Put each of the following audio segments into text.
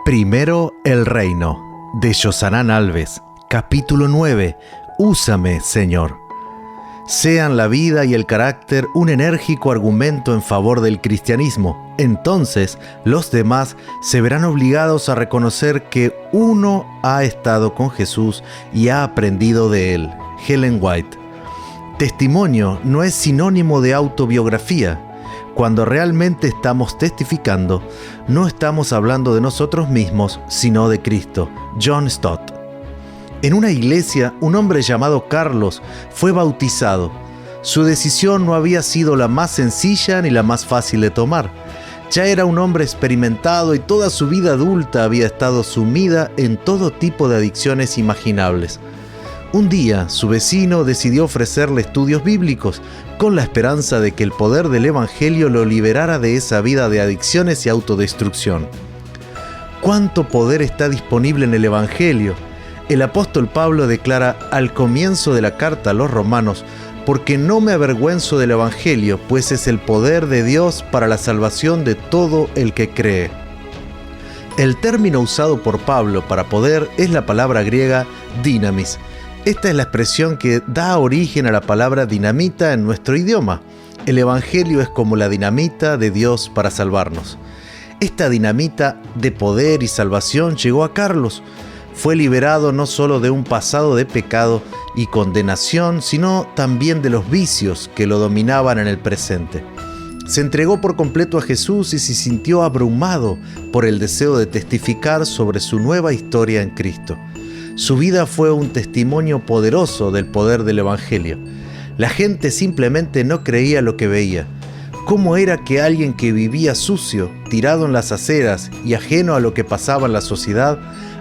Primero el reino, de Yosanán Alves, capítulo 9. Úsame, Señor. Sean la vida y el carácter un enérgico argumento en favor del cristianismo. Entonces, los demás se verán obligados a reconocer que uno ha estado con Jesús y ha aprendido de él. Ellen White. Testimonio no es sinónimo de autobiografía. Cuando realmente estamos testificando, no estamos hablando de nosotros mismos, sino de Cristo. John Stott. En una iglesia, un hombre llamado Carlos fue bautizado. Su decisión no había sido la más sencilla ni la más fácil de tomar. Ya era un hombre experimentado y toda su vida adulta había estado sumida en todo tipo de adicciones imaginables. Un día, su vecino decidió ofrecerle estudios bíblicos con la esperanza de que el poder del Evangelio lo liberara de esa vida de adicciones y autodestrucción. ¿Cuánto poder está disponible en el Evangelio? El apóstol Pablo declara al comienzo de la carta a los Romanos: porque no me avergüenzo del Evangelio, pues es el poder de Dios para la salvación de todo el que cree. El término usado por Pablo para poder es la palabra griega dynamis. Esta es la expresión que da origen a la palabra dinamita en nuestro idioma. El Evangelio es como la dinamita de Dios para salvarnos. Esta dinamita de poder y salvación llegó a Carlos. Fue liberado no solo de un pasado de pecado y condenación, sino también de los vicios que lo dominaban en el presente. Se entregó por completo a Jesús y se sintió abrumado por el deseo de testificar sobre su nueva historia en Cristo. Su vida fue un testimonio poderoso del poder del Evangelio. La gente simplemente no creía lo que veía. ¿Cómo era que alguien que vivía sucio, tirado en las aceras y ajeno a lo que pasaba en la sociedad,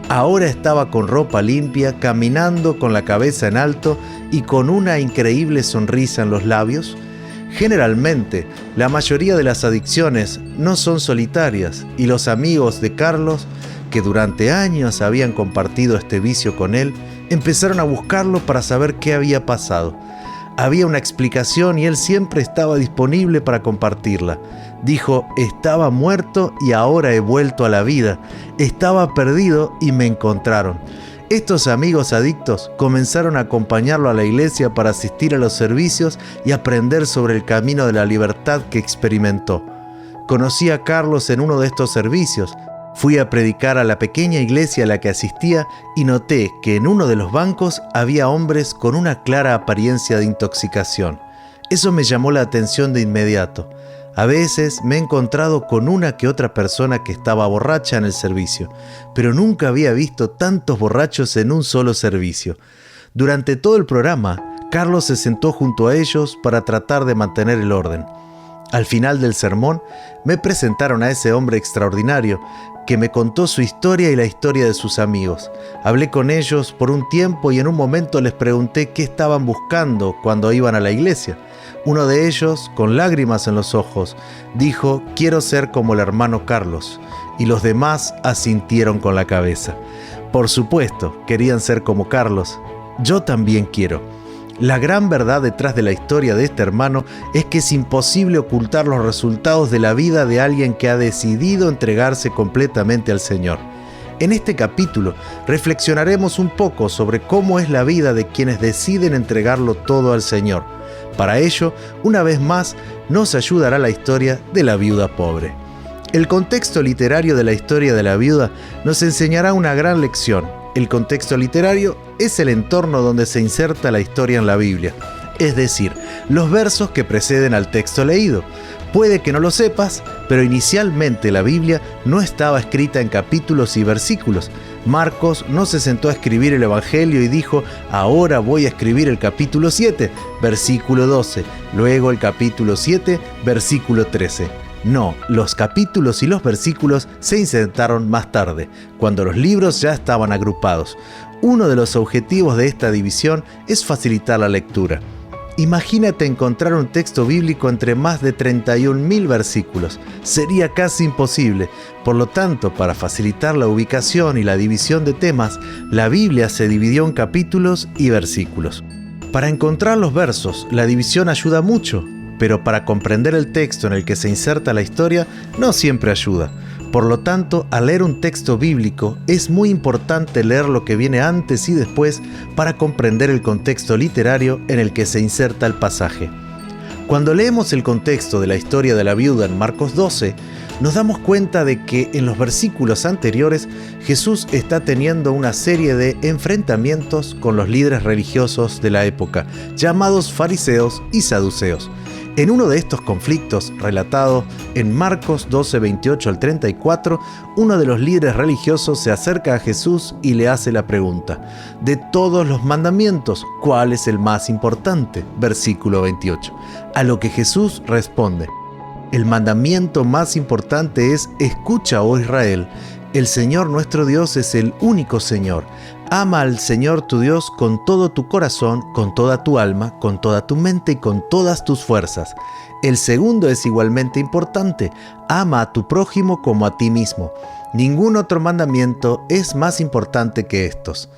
ahora estaba con ropa limpia, caminando con la cabeza en alto y con una increíble sonrisa en los labios? Generalmente, la mayoría de las adicciones no son solitarias y los amigos de Carlos, que durante años habían compartido este vicio con él, empezaron a buscarlo para saber qué había pasado. Había una explicación y él siempre estaba disponible para compartirla. Dijo: estaba muerto y ahora he vuelto a la vida. Estaba perdido y me encontraron. Estos amigos adictos comenzaron a acompañarlo a la iglesia para asistir a los servicios y aprender sobre el camino de la libertad que experimentó. Conocí a Carlos en uno de estos servicios. Fui a predicar a la pequeña iglesia a la que asistía y noté que en uno de los bancos había hombres con una clara apariencia de intoxicación. Eso me llamó la atención de inmediato. A veces me he encontrado con una que otra persona que estaba borracha en el servicio, pero nunca había visto tantos borrachos en un solo servicio. Durante todo el programa, Carlos se sentó junto a ellos para tratar de mantener el orden. Al final del sermón, me presentaron a ese hombre extraordinario que me contó su historia y la historia de sus amigos. Hablé con ellos por un tiempo y en un momento les pregunté qué estaban buscando cuando iban a la iglesia. Uno de ellos, con lágrimas en los ojos, dijo: quiero ser como el hermano Carlos, y los demás asintieron con la cabeza. Por supuesto, querían ser como Carlos. Yo también quiero. La gran verdad detrás de la historia de este hermano es que es imposible ocultar los resultados de la vida de alguien que ha decidido entregarse completamente al Señor. En este capítulo reflexionaremos un poco sobre cómo es la vida de quienes deciden entregarlo todo al Señor. Para ello, una vez más, nos ayudará la historia de la viuda pobre. El contexto literario de la historia de la viuda nos enseñará una gran lección. El contexto literario es el entorno donde se inserta la historia en la Biblia, es decir, los versos que preceden al texto leído. Puede que no lo sepas, pero inicialmente la Biblia no estaba escrita en capítulos y versículos. Marcos no se sentó a escribir el Evangelio y dijo: ahora voy a escribir el capítulo 7, versículo 12, luego el capítulo 7, versículo 13. No, los capítulos y los versículos se insertaron más tarde, cuando los libros ya estaban agrupados. Uno de los objetivos de esta división es facilitar la lectura. Imagínate encontrar un texto bíblico entre más de 31.000 versículos. Sería casi imposible. Por lo tanto, para facilitar la ubicación y la división de temas, la Biblia se dividió en capítulos y versículos. Para encontrar los versos, la división ayuda mucho, pero para comprender el texto en el que se inserta la historia, no siempre ayuda. Por lo tanto, al leer un texto bíblico, es muy importante leer lo que viene antes y después para comprender el contexto literario en el que se inserta el pasaje. Cuando leemos el contexto de la historia de la viuda en Marcos 12, nos damos cuenta de que en los versículos anteriores Jesús está teniendo una serie de enfrentamientos con los líderes religiosos de la época, llamados fariseos y saduceos. En uno de estos conflictos, relatado en Marcos 12, 28 al 34, uno de los líderes religiosos se acerca a Jesús y le hace la pregunta: de todos los mandamientos, ¿cuál es el más importante? Versículo 28. A lo que Jesús responde: el mandamiento más importante es: escucha, oh Israel, el Señor nuestro Dios es el único Señor. Ama al Señor tu Dios con todo tu corazón, con toda tu alma, con toda tu mente y con todas tus fuerzas. El segundo es igualmente importante: ama a tu prójimo como a ti mismo. Ningún otro mandamiento es más importante que estos.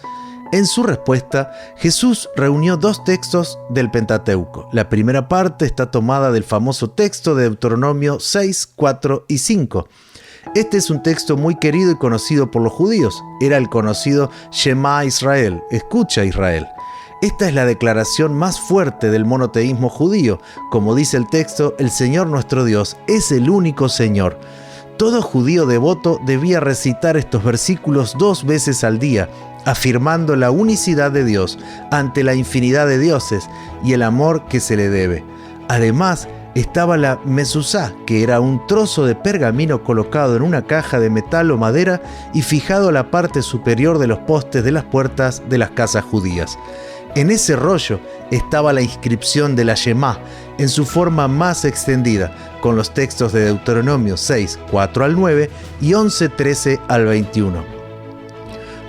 En su respuesta, Jesús reunió dos textos del Pentateuco. La primera parte está tomada del famoso texto de Deuteronomio 6, 4 y 5. Este es un texto muy querido y conocido por los judíos. Era el conocido Shema Israel, escucha Israel. Esta es la declaración más fuerte del monoteísmo judío. Como dice el texto, el Señor nuestro Dios es el único Señor. Todo judío devoto debía recitar estos versículos 2 veces al día, afirmando la unicidad de Dios ante la infinidad de dioses y el amor que se le debe. Además, estaba la mezuzá, que era un trozo de pergamino colocado en una caja de metal o madera y fijado a la parte superior de los postes de las puertas de las casas judías. En ese rollo estaba la inscripción de la Shema, en su forma más extendida, con los textos de Deuteronomio 6, 4 al 9 y 11, 13 al 21.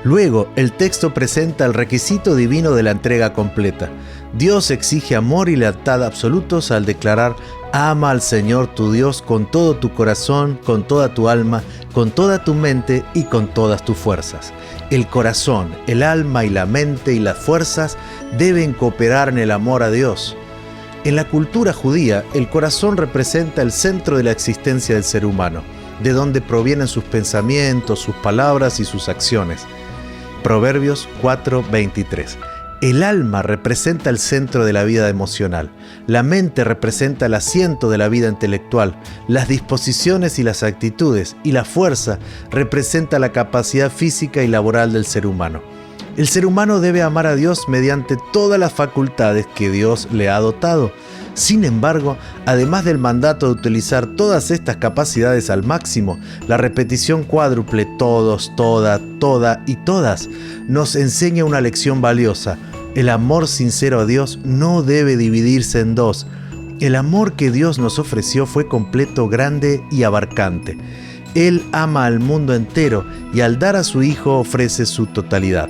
Luego, el texto presenta el requisito divino de la entrega completa. Dios exige amor y lealtad absolutos al declarar: ama al Señor tu Dios con todo tu corazón, con toda tu alma, con toda tu mente y con todas tus fuerzas. El corazón, el alma y la mente y las fuerzas deben cooperar en el amor a Dios. En la cultura judía, el corazón representa el centro de la existencia del ser humano, de donde provienen sus pensamientos, sus palabras y sus acciones. Proverbios 4:23. El alma representa el centro de la vida emocional, la mente representa el asiento de la vida intelectual, las disposiciones y las actitudes, y la fuerza representa la capacidad física y laboral del ser humano. El ser humano debe amar a Dios mediante todas las facultades que Dios le ha dotado. Sin embargo, además del mandato de utilizar todas estas capacidades al máximo, la repetición cuádruple todos, toda, toda y todas nos enseña una lección valiosa. El amor sincero a Dios no debe dividirse en dos. El amor que Dios nos ofreció fue completo, grande y abarcante. Él ama al mundo entero y al dar a su Hijo ofrece su totalidad.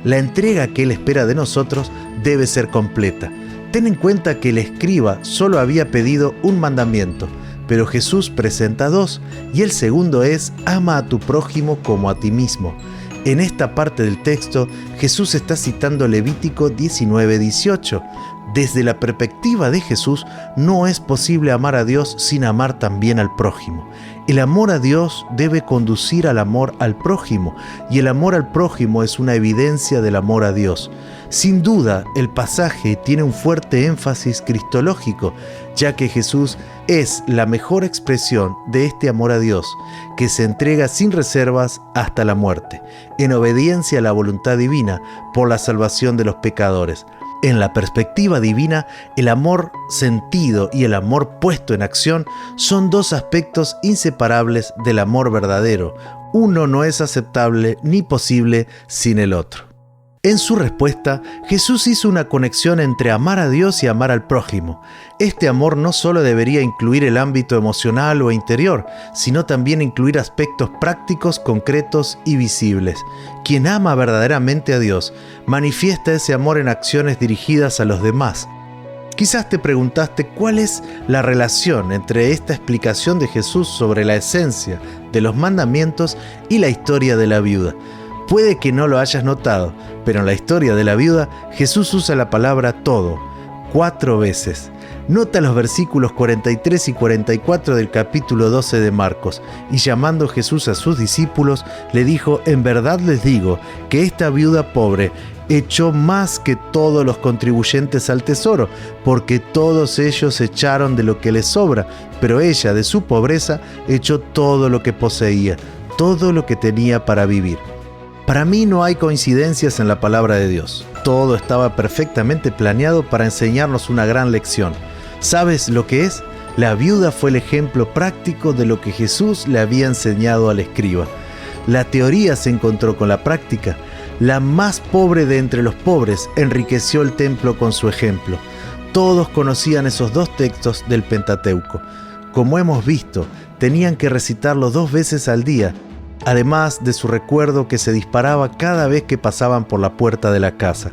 La entrega que Él espera de nosotros debe ser completa. Ten en cuenta que el escriba solo había pedido un mandamiento, pero Jesús presenta dos, y el segundo es: ama a tu prójimo como a ti mismo. En esta parte del texto, Jesús está citando Levítico 19:18. Desde la perspectiva de Jesús, no es posible amar a Dios sin amar también al prójimo. El amor a Dios debe conducir al amor al prójimo, y el amor al prójimo es una evidencia del amor a Dios. Sin duda, el pasaje tiene un fuerte énfasis cristológico, ya que Jesús es la mejor expresión de este amor a Dios, que se entrega sin reservas hasta la muerte, en obediencia a la voluntad divina por la salvación de los pecadores. En la perspectiva divina, el amor sentido y el amor puesto en acción son dos aspectos inseparables del amor verdadero. Uno no es aceptable ni posible sin el otro. En su respuesta, Jesús hizo una conexión entre amar a Dios y amar al prójimo. Este amor no solo debería incluir el ámbito emocional o interior, sino también incluir aspectos prácticos, concretos y visibles. Quien ama verdaderamente a Dios manifiesta ese amor en acciones dirigidas a los demás. Quizás te preguntaste cuál es la relación entre esta explicación de Jesús sobre la esencia de los mandamientos y la historia de la viuda. Puede que no lo hayas notado, pero en la historia de la viuda, Jesús usa la palabra todo, 4 veces. Nota los versículos 43 y 44 del capítulo 12 de Marcos. Y llamando Jesús a sus discípulos, le dijo: en verdad les digo que esta viuda pobre echó más que todos los contribuyentes al tesoro, porque todos ellos echaron de lo que les sobra, pero ella de su pobreza echó todo lo que poseía, todo lo que tenía para vivir. Para mí no hay coincidencias en la palabra de Dios. Todo estaba perfectamente planeado para enseñarnos una gran lección. ¿Sabes lo que es? La viuda fue el ejemplo práctico de lo que Jesús le había enseñado al escriba. La teoría se encontró con la práctica. La más pobre de entre los pobres enriqueció el templo con su ejemplo. Todos conocían esos dos textos del Pentateuco. Como hemos visto, tenían que recitarlos 2 veces al día, además de su recuerdo que se disparaba cada vez que pasaban por la puerta de la casa.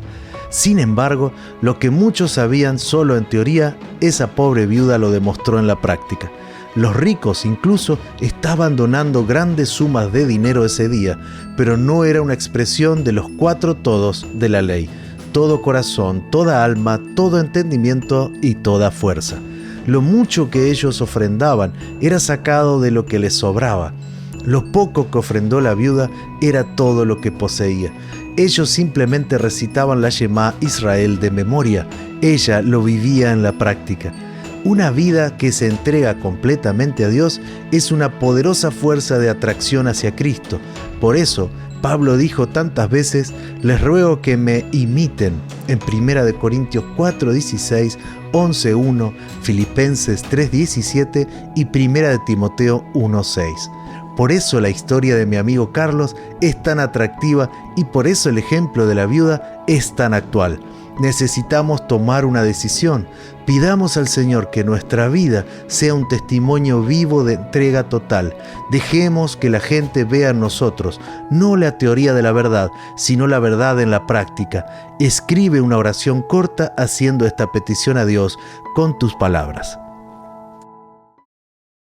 Sin embargo, lo que muchos sabían solo en teoría, esa pobre viuda lo demostró en la práctica. Los ricos incluso estaban donando grandes sumas de dinero ese día, pero no era una expresión de los 4 todos de la ley: todo corazón, toda alma, todo entendimiento y toda fuerza. Lo mucho que ellos ofrendaban era sacado de lo que les sobraba. Lo poco que ofrendó la viuda era todo lo que poseía. Ellos simplemente recitaban la Shema Israel de memoria. Ella lo vivía en la práctica. Una vida que se entrega completamente a Dios es una poderosa fuerza de atracción hacia Cristo. Por eso, Pablo dijo tantas veces: les ruego que me imiten, en 1 Corintios 4:16, 11:1, Filipenses 3:17 y 1 Timoteo 1:6. Por eso la historia de mi amigo Carlos es tan atractiva y por eso el ejemplo de la viuda es tan actual. Necesitamos tomar una decisión. Pidamos al Señor que nuestra vida sea un testimonio vivo de entrega total. Dejemos que la gente vea en nosotros, no la teoría de la verdad, sino la verdad en la práctica. Escribe una oración corta haciendo esta petición a Dios con tus palabras.